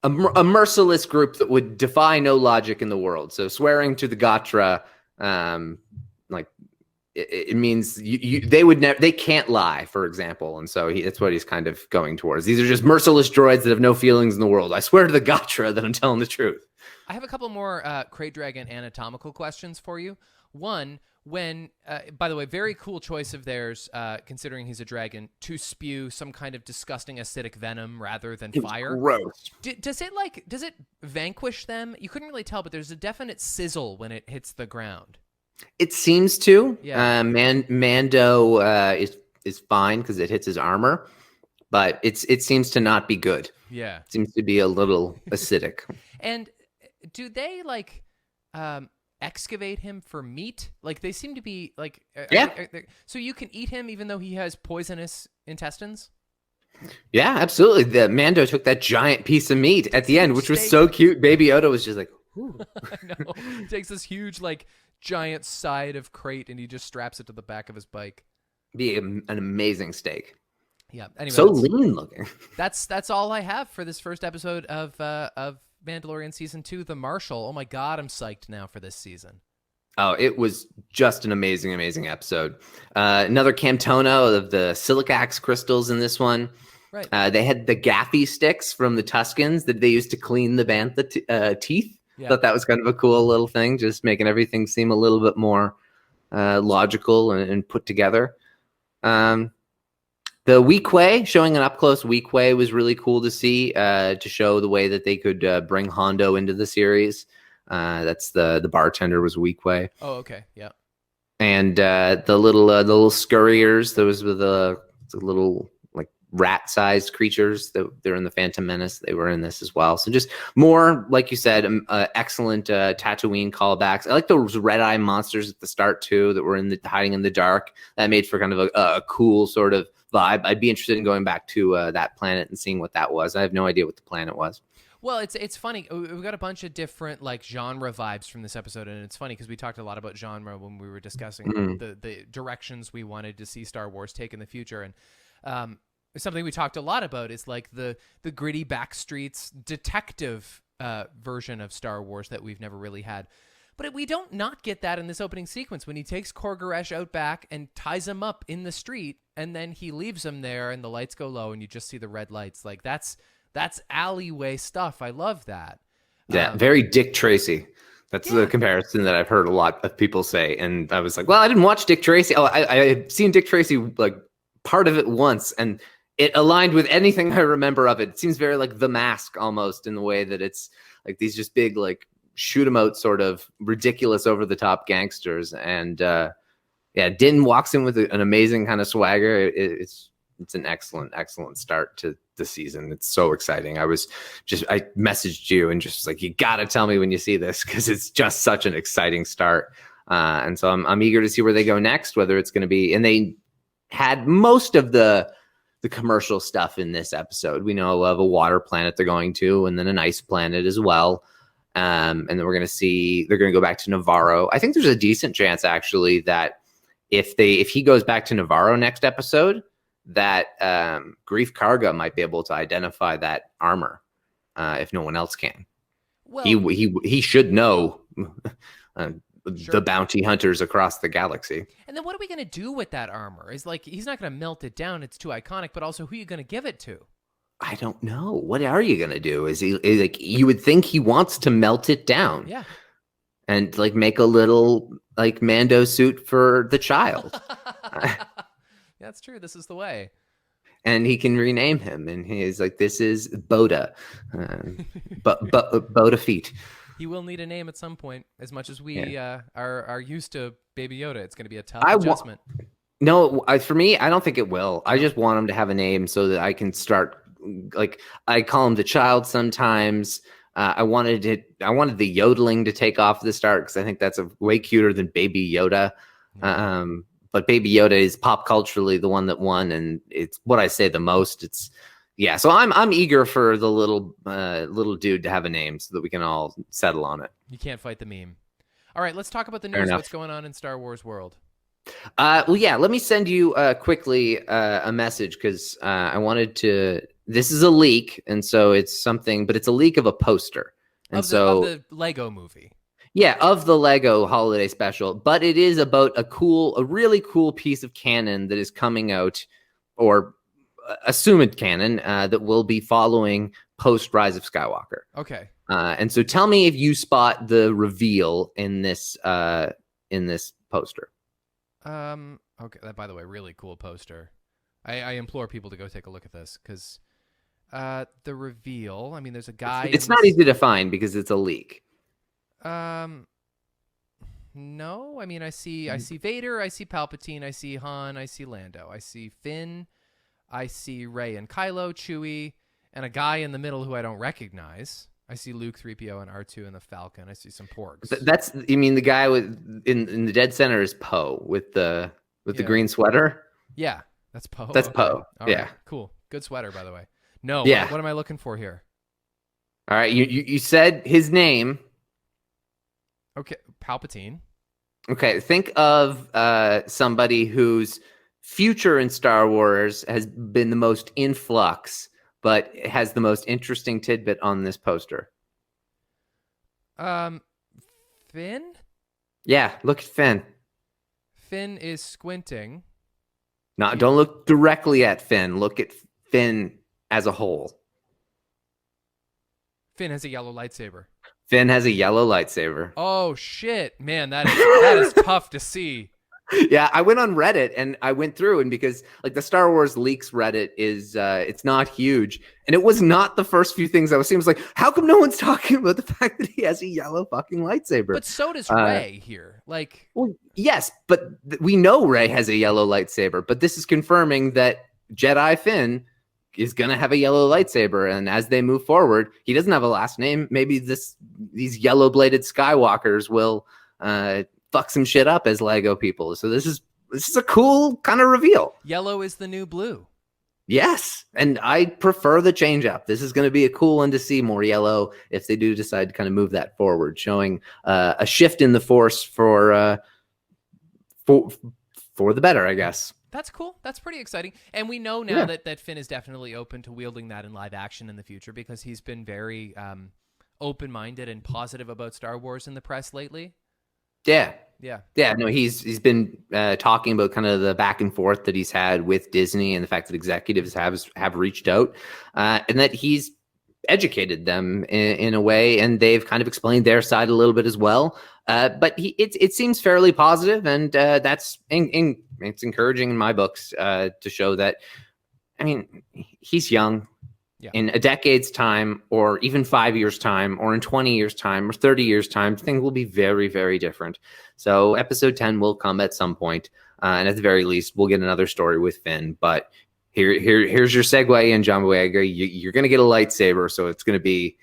merciless group that would defy no logic in the world. So swearing to the Gatra, like it means they can't lie, for example. And so that's what he's kind of going towards. These are just merciless droids that have no feelings in the world. I swear to the Gatra that I'm telling the truth. I have a couple more Krayt Dragon anatomical questions for you. One, when, by the way, very cool choice of theirs, considering he's a dragon, to spew some kind of disgusting acidic venom rather than fire. Gross. Does it vanquish them? You couldn't really tell, but there's a definite sizzle when it hits the ground. It seems to. Yeah. Mando is fine because it hits his armor, but it seems to not be good. Yeah. It seems to be a little acidic. And do they like excavate him for meat? Like they seem to be like so you can eat him even though he has poisonous intestines? Yeah, absolutely. The Mando took that giant piece of meat at the end, which was so cute. Baby Yoda was just like, ooh. I know. He takes this huge like giant side of Krayt and he just straps it to the back of his bike. Be an amazing steak. Yeah. Anyway, so lean looking. That's all I have for this first episode of Mandalorian season 2, The Marshal. Oh my God, I'm psyched now for this season. Oh, it was just an amazing, amazing episode. Another Camtono of the silicax crystals in this one. Right. They had the gaffy sticks from the Tuscans that they used to clean the bantha teeth. Yeah. Thought that was kind of a cool little thing, just making everything seem a little bit more logical and put together. The Weequay, showing an up-close Weequay was really cool to see, to show the way that they could bring Hondo into the series. That's the bartender was Weequay. Oh, okay. Yeah. And the little scurriers, those were the little like rat-sized creatures that they're in the Phantom Menace. They were in this as well. So just more, like you said, excellent Tatooine callbacks. I like those red-eye monsters at the start too that were hiding in the dark. That made for kind of a cool sort of vibe. I'd be interested in going back to that planet and seeing what that was. I have no idea what the planet was. Well, it's funny. We've got a bunch of different like genre vibes from this episode, and it's funny because we talked a lot about genre when we were discussing the directions we wanted to see Star Wars take in the future. And something we talked a lot about is like the gritty backstreets detective version of Star Wars that we've never really had. But we don't not get that in this opening sequence when he takes Korgoresh out back and ties him up in the street, and then he leaves him there, and the lights go low, and you just see the red lights. Like that's alleyway stuff. I love that. Yeah, very Dick Tracy. That's the comparison that I've heard a lot of people say. And I was like, well, I didn't watch Dick Tracy. Oh, I had seen Dick Tracy, like part of it once, and it aligned with anything I remember of it. It seems very like The Mask almost, in the way that it's like these just big, like shoot 'em out sort of ridiculous over the top gangsters. And Din walks in with an amazing kind of swagger. It's an excellent start to the season. It's so exciting. I messaged you and just like, you got to tell me when you see this, because it's just such an exciting start. And so I'm eager to see where they go next, whether it's going to be, and they had most of the commercial stuff in this episode. We know of a water planet they're going to, and then an ice planet as well. And then we're going to see, they're going to go back to Navarro. I think there's a decent chance actually that if he goes back to Navarro next episode, that Grief Karga might be able to identify that armor if no one else can. Well, he should know the bounty hunters across the galaxy. And then what are we going to do with that armor? Is like, he's not going to melt it down. It's too iconic. But also, who are you going to give it to? I don't know. What are you going to do? Is like, you would think he wants to melt it down. Yeah. And like make a little like Mando suit for the child. That's true. This is the way. And he can rename him. And he's like, this is Boda. Boda Feet. He will need a name at some point. As much as we are used to Baby Yoda, it's going to be a tough adjustment. For me, I don't think it will. I just want him to have a name so that I can start, like, I call him the child sometimes. I wanted the yodeling to take off at the start because I think that's way cuter than Baby Yoda. But Baby Yoda is pop culturally the one that won, and it's what I say the most. So I'm eager for the little dude to have a name so that we can all settle on it. You can't fight the meme. All right, let's talk about the Fair news. enough. What's going on in Star Wars world? Let me send you quickly a message because I wanted to. This is a leak, and so it's something, but it's a leak of a poster, and Of the Lego movie. Yeah, of the Lego holiday special, but it is about a really cool piece of canon that is coming out, or assumed canon, that will be following post Rise of Skywalker. Okay. And so tell me if you spot the reveal in this poster. Okay. That, by the way, really cool poster. I implore people to go take a look at this because the reveal. I mean, there's a guy. It's not easy to find because it's a leak. No. I mean, I see Vader. I see Palpatine. I see Han. I see Lando. I see Finn. I see Rey and Kylo, Chewie, and a guy in the middle who I don't recognize. I see Luke, 3PO, and R2 and the Falcon. I see some porgs. You mean the guy in the dead center is Poe with the green sweater? Yeah, that's Poe. That's Poe. Yeah. Right, cool. Good sweater, by the way. No. Yeah. What am I looking for here? All right. You said his name. Okay, Palpatine. Okay. Think of somebody whose future in Star Wars has been the most in flux, but has the most interesting tidbit on this poster. Finn? Yeah, look at Finn. Finn is squinting. No, don't look directly at Finn. Look at Finn as a whole. Finn has a yellow lightsaber. Finn has a yellow lightsaber. Oh shit, man, that is tough to see. Yeah, I went on Reddit and I went through, and because like the Star Wars leaks Reddit is it's not huge, and it was not the first few things I was seeing. I was like, how come no one's talking about the fact that he has a yellow fucking lightsaber? But so does Rey here. Like, well, yes, but we know Rey has a yellow lightsaber, but this is confirming that Jedi Finn is gonna have a yellow lightsaber, and as they move forward, he doesn't have a last name. Maybe these yellow bladed Skywalkers will fuck some shit up as Lego people. So this is a cool kind of reveal. Yellow is the new blue. Yes, and I prefer the change up. This is going to be a cool one to see more yellow if they do decide to kind of move that forward, showing a shift in the Force for the better, I guess. That's cool. That's pretty exciting. And we know now that Finn is definitely open to wielding that in live action in the future because he's been very open-minded and positive about Star Wars in the press lately. Yeah. No, he's been talking about kind of the back and forth that he's had with Disney and the fact that executives have reached out and that he's educated them in a way, and they've kind of explained their side a little bit as well. But it seems fairly positive, and that's it's encouraging in my books to show that. I mean, he's young. Yeah. In a decade's time, or even 5 years' time, or in 20 years' time, or 30 years' time, things will be very, very different. So episode 10 will come at some point, and at the very least, we'll get another story with Finn. But here's your segue in, John Boyega. You're going to get a lightsaber, so it's going to be,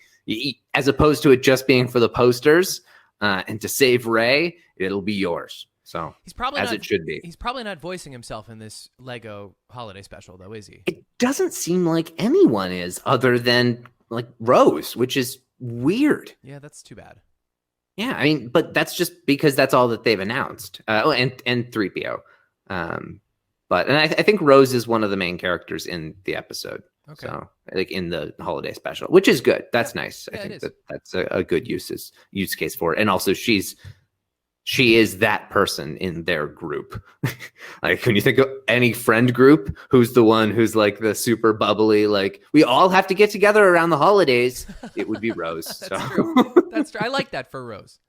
as opposed to it just being for the posters and to save Rey, it'll be yours. So he's probably it should be. He's probably not voicing himself in this Lego holiday special, though, is he? It doesn't seem like anyone is, other than like Rose, which is weird. Yeah, that's too bad. Yeah, I mean, but that's just because that's all that they've announced. And 3PO. But I think Rose is one of the main characters in the episode. Okay. So like in the holiday special, which is good. That's nice. I think that's a good use case for it. And also she is that person in their group. Like when you think of any friend group, who's the one who's like the super bubbly, like we all have to get together around the holidays, it would be Rose. That's true. That's true. I like that for Rose.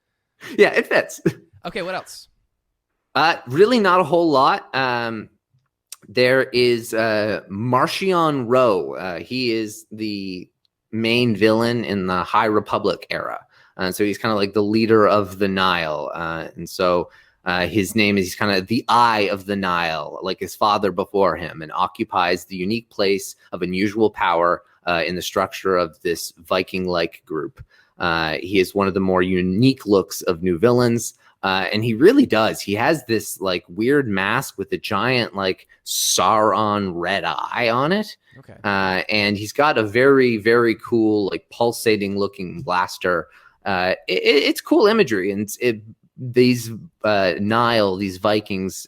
Yeah, it fits. Okay, what else? Really not a whole lot. There is Marchion Ro. He is the main villain in the High Republic era. So he's kind of like the leader of the Nile. And so his name is, he's kind of the Eye of the Nile, like his father before him, and occupies the unique place of unusual power in the structure of this Viking-like group. He is one of the more unique looks of new villains. And he really does. He has this like weird mask with a giant like Sauron red eye on it. Okay. And he's got a very, very cool, like pulsating looking blaster. It's cool imagery. And these Nile, these Vikings,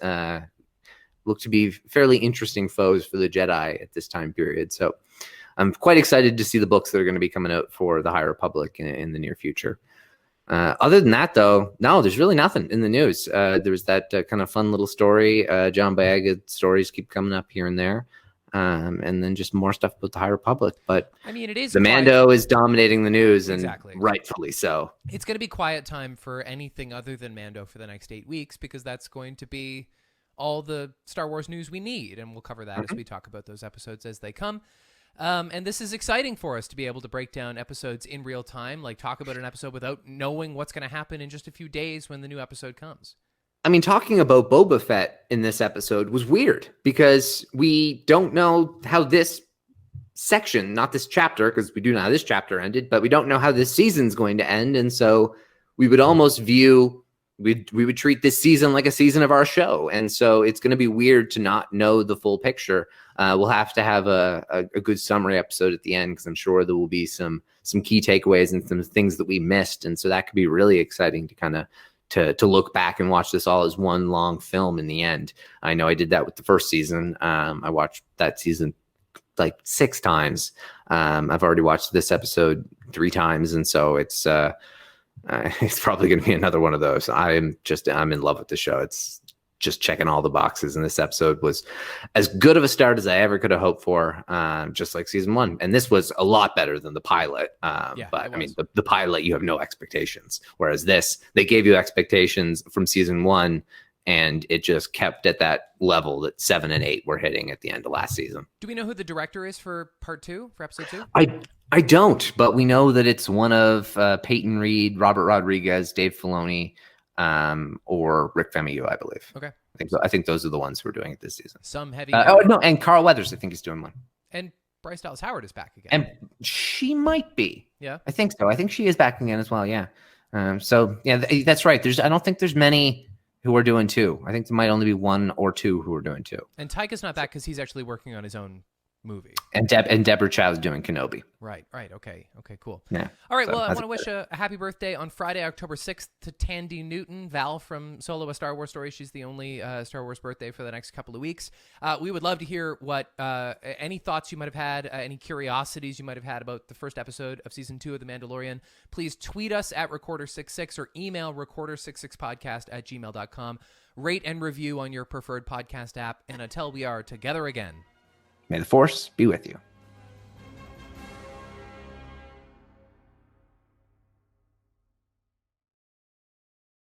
look to be fairly interesting foes for the Jedi at this time period. So I'm quite excited to see the books that are going to be coming out for the High Republic in the near future. Other than that, though, no, there's really nothing in the news. There's that kind of fun little story. John Boyega stories keep coming up here and there. And then just more stuff about the High Republic. But I mean, it is the Mando is dominating the news, and Exactly. rightfully so. It's going to be quiet time for anything other than Mando for the next 8 weeks, because that's going to be all the Star Wars news we need. And we'll cover that as we talk about those episodes as they come. And this is exciting for us to be able to break down episodes in real time, like talk about an episode without knowing what's going to happen in just a few days when the new episode comes. I mean, talking about Boba Fett in this episode was weird because we don't know how this section, not this chapter, because we do know how this chapter ended, but we don't know how this season's going to end. And so we would almost view, we would treat this season like a season of our show. And so it's going to be weird to not know the full picture. We'll have to have a good summary episode at the end, because I'm sure there will be some key takeaways and some things that we missed. And so that could be really exciting to kind of to look back and watch this all as one long film in the end. I know I did that with the first season. I watched that season like 6 times. I've already watched this episode 3 times. And so it's probably going to be another one of those. I'm in love with the show. It's just checking all the boxes. And this episode was as good of a start as I ever could have hoped for, just like season 1. And this was a lot better than the pilot. But I mean, the pilot, you have no expectations. Whereas this, they gave you expectations from season 1, and it just kept at that level that 7 and 8 were hitting at the end of last season. Do we know who the director is for part 2, for episode 2? I don't, but we know that it's one of Peyton Reed, Robert Rodriguez, Dave Filoni, or Rick Famuyiwa, I believe. Okay. I think those are the ones who are doing it this season. Some heavy. And Carl Weathers, I think he's doing one. And Bryce Dallas Howard is back again. And she might be. Yeah. I think so. I think she is back again as well. Yeah. So yeah, that's right. I don't think there's many who are doing 2. I think there might only be 1 or 2 who are doing 2. And Taika's not back because he's actually working on his own movie. And Deborah Chow's doing Kenobi. Right. Okay, cool. Yeah. All right, So well, I want to wish a happy birthday on Friday, October 6th to Tandy Newton, Val from Solo: A Star Wars Story. She's the only Star Wars birthday for the next couple of weeks. We would love to hear what any thoughts you might have had, any curiosities you might have had about the first episode of Season 2 of The Mandalorian. Please tweet us at Recorder66 or email recorder66podcast@gmail.com. Rate and review on your preferred podcast app. And until we are together again, May the Force be with you.